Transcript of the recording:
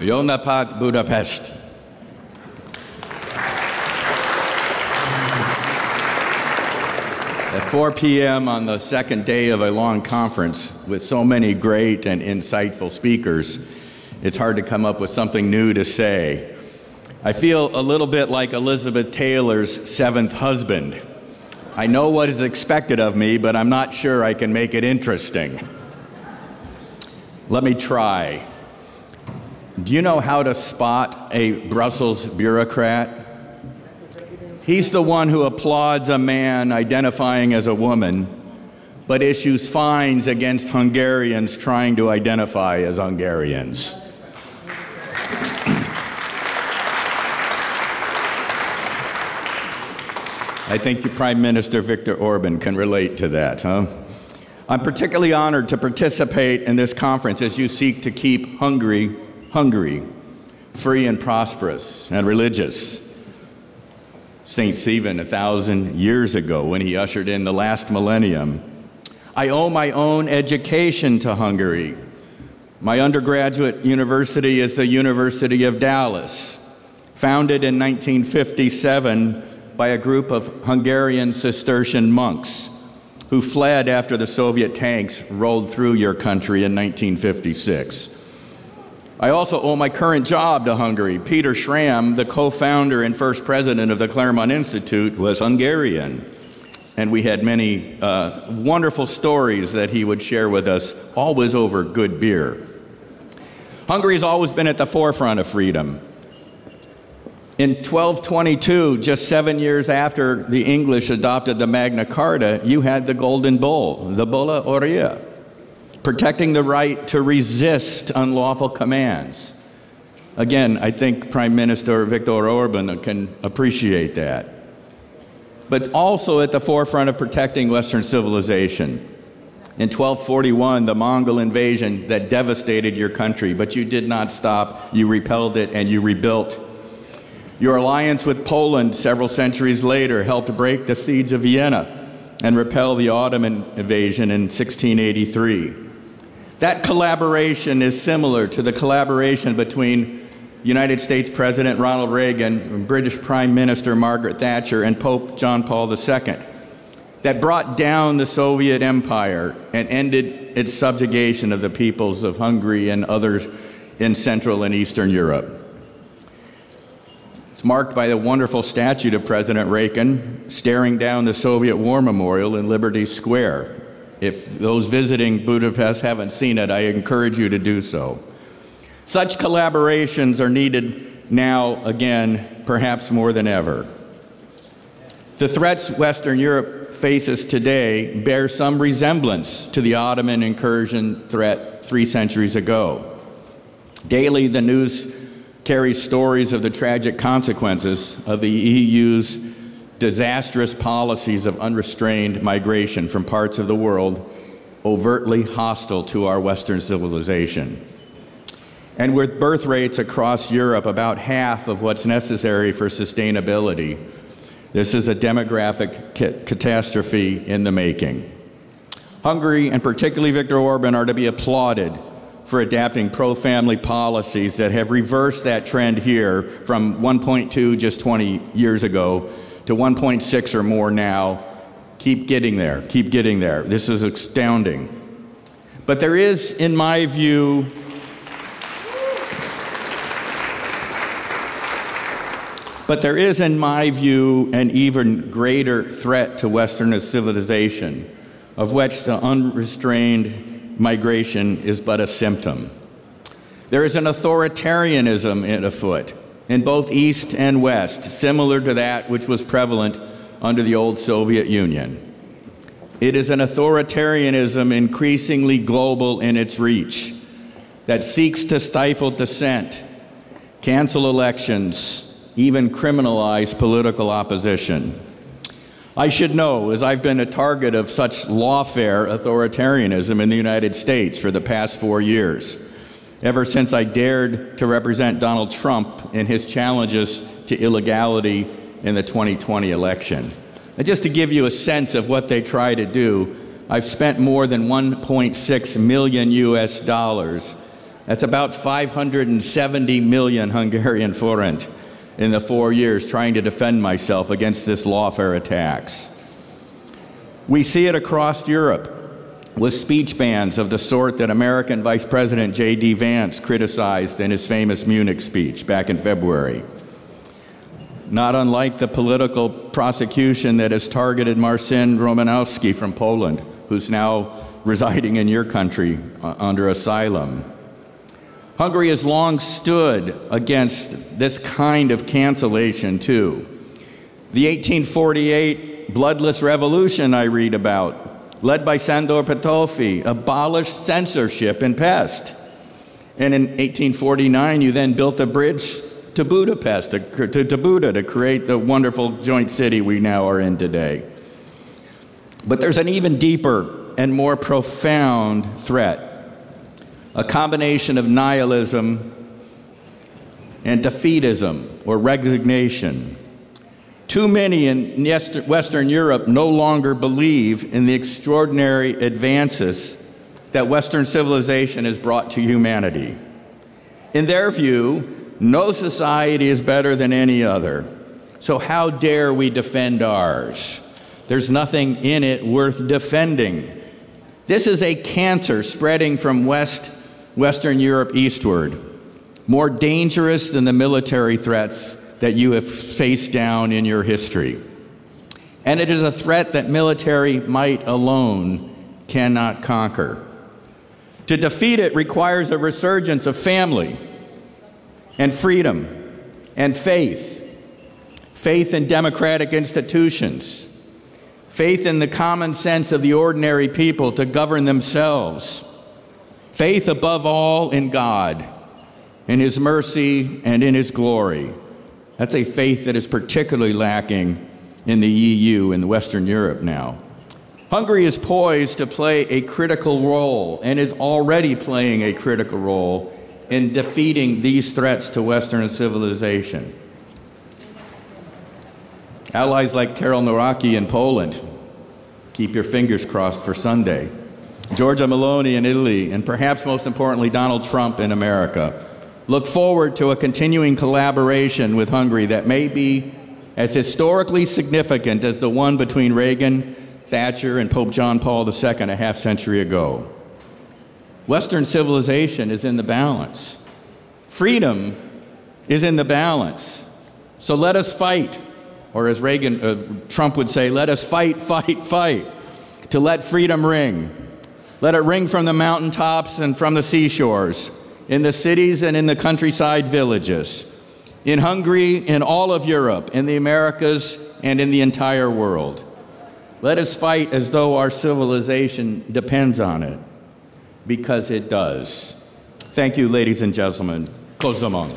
Jó napot, Budapest! At 4 p.m. on the second day of a long conference with so many great and insightful speakers, it's hard to come up with something new to say. I feel a little bit like Elizabeth Taylor's seventh husband. I know what is expected of me, but I'm not sure I can make it interesting. Let me try. Do you know how to spot a Brussels bureaucrat? He's the one who applauds a man identifying as a woman, but issues fines against Hungarians trying to identify as Hungarians. I think Prime Minister Viktor Orban can relate to that, huh? I'm particularly honored to participate in this conference as you seek to keep Hungary free and prosperous and religious. St. Stephen 1,000 years ago, when he ushered in the last millennium. I owe my own education to Hungary. My undergraduate university is the University of Dallas, founded in 1957 by a group of Hungarian Cistercian monks who fled after the Soviet tanks rolled through your country in 1956. I also owe my current job to Hungary. Peter Schramm, the co-founder and first president of the Claremont Institute, was Hungarian. And we had many wonderful stories that he would share with us, always over good beer. Hungary has always been at the forefront of freedom. In 1222, just 7 years after the English adopted the Magna Carta, you had the Golden Bull, the Bulla Aurea, protecting the right to resist unlawful commands. Again, I think Prime Minister Viktor Orban can appreciate that. But also at the forefront of protecting Western civilization. In 1241, the Mongol invasion that devastated your country, but you did not stop, you repelled it, and you rebuilt. Your alliance with Poland several centuries later helped break the siege of Vienna and repel the Ottoman invasion in 1683. That collaboration is similar to the collaboration between United States President Ronald Reagan and British Prime Minister Margaret Thatcher and Pope John Paul II that brought down the Soviet Empire and ended its subjugation of the peoples of Hungary and others in Central and Eastern Europe. It's marked by the wonderful statue of President Reagan staring down the Soviet War Memorial in Liberty Square. If those visiting Budapest haven't seen it, I encourage you to do so. Such collaborations are needed now, again, perhaps more than ever. The threats Western Europe faces today bear some resemblance to the Ottoman incursion threat 3 centuries ago. Daily, the news carries stories of the tragic consequences of the EU's disastrous policies of unrestrained migration from parts of the world overtly hostile to our Western civilization. And with birth rates across Europe about half of what's necessary for sustainability, this is a demographic catastrophe in the making. Hungary, and particularly Viktor Orban, are to be applauded for adapting pro-family policies that have reversed that trend here from 1.2 just 20 years ago to 1.6 or more now. Keep getting there, keep getting there. This is astounding. But there is, in my view, an even greater threat to Western civilization, of which the unrestrained migration is but a symptom. There is an authoritarianism afoot in both East and West, similar to that which was prevalent under the old Soviet Union. It is an authoritarianism increasingly global in its reach that seeks to stifle dissent, cancel elections, even criminalize political opposition. I should know, as I've been a target of such lawfare authoritarianism in the United States for the past 4 years, ever since I dared to represent Donald Trump in his challenges to illegality in the 2020 election. And just to give you a sense of what they try to do, I've spent more than $1.6 million That's about 570 million Hungarian forint in the 4 years trying to defend myself against this lawfare attacks. We see it across Europe with speech bans of the sort that American Vice President J.D. Vance criticized in his famous Munich speech back in February. Not unlike the political prosecution that has targeted Marcin Romanowski from Poland, who's now residing in your country under asylum. Hungary has long stood against this kind of cancellation, too. The 1848 bloodless revolution I read about, led by Sándor Petőfi, abolished censorship in Pest. And in 1849, you then built a bridge to Budapest, to Buda, to create the wonderful joint city we now are in today. But there's an even deeper and more profound threat, a combination of nihilism and defeatism or resignation. Too many in Western Europe no longer believe in the extraordinary advances that Western civilization has brought to humanity. In their view, no society is better than any other. So how dare we defend ours? There's nothing in it worth defending. This is a cancer spreading from Western Europe eastward, more dangerous than the military threats that you have faced down in your history. And it is a threat that military might alone cannot conquer. To defeat it requires a resurgence of family and freedom and faith in democratic institutions, faith in the common sense of the ordinary people to govern themselves, faith above all in God, in His mercy and in His glory. That's a faith that is particularly lacking in the EU in Western Europe now. Hungary is poised to play a critical role and is already playing a critical role in defeating these threats to Western civilization. Allies like Karol Nawrocki in Poland, keep your fingers crossed for Sunday. Giorgia Meloni in Italy, and perhaps most importantly, Donald Trump in America, look forward to a continuing collaboration with Hungary that may be as historically significant as the one between Reagan, Thatcher, and Pope John Paul II a half-century ago. Western civilization is in the balance. Freedom is in the balance. So let us fight, or as Trump would say, let us fight, fight, fight, to let freedom ring. Let it ring from the mountaintops and from the seashores, in the cities and in the countryside villages, in Hungary, in all of Europe, in the Americas, and in the entire world. Let us fight as though our civilization depends on it, because it does. Thank you, ladies and gentlemen. Köszönöm.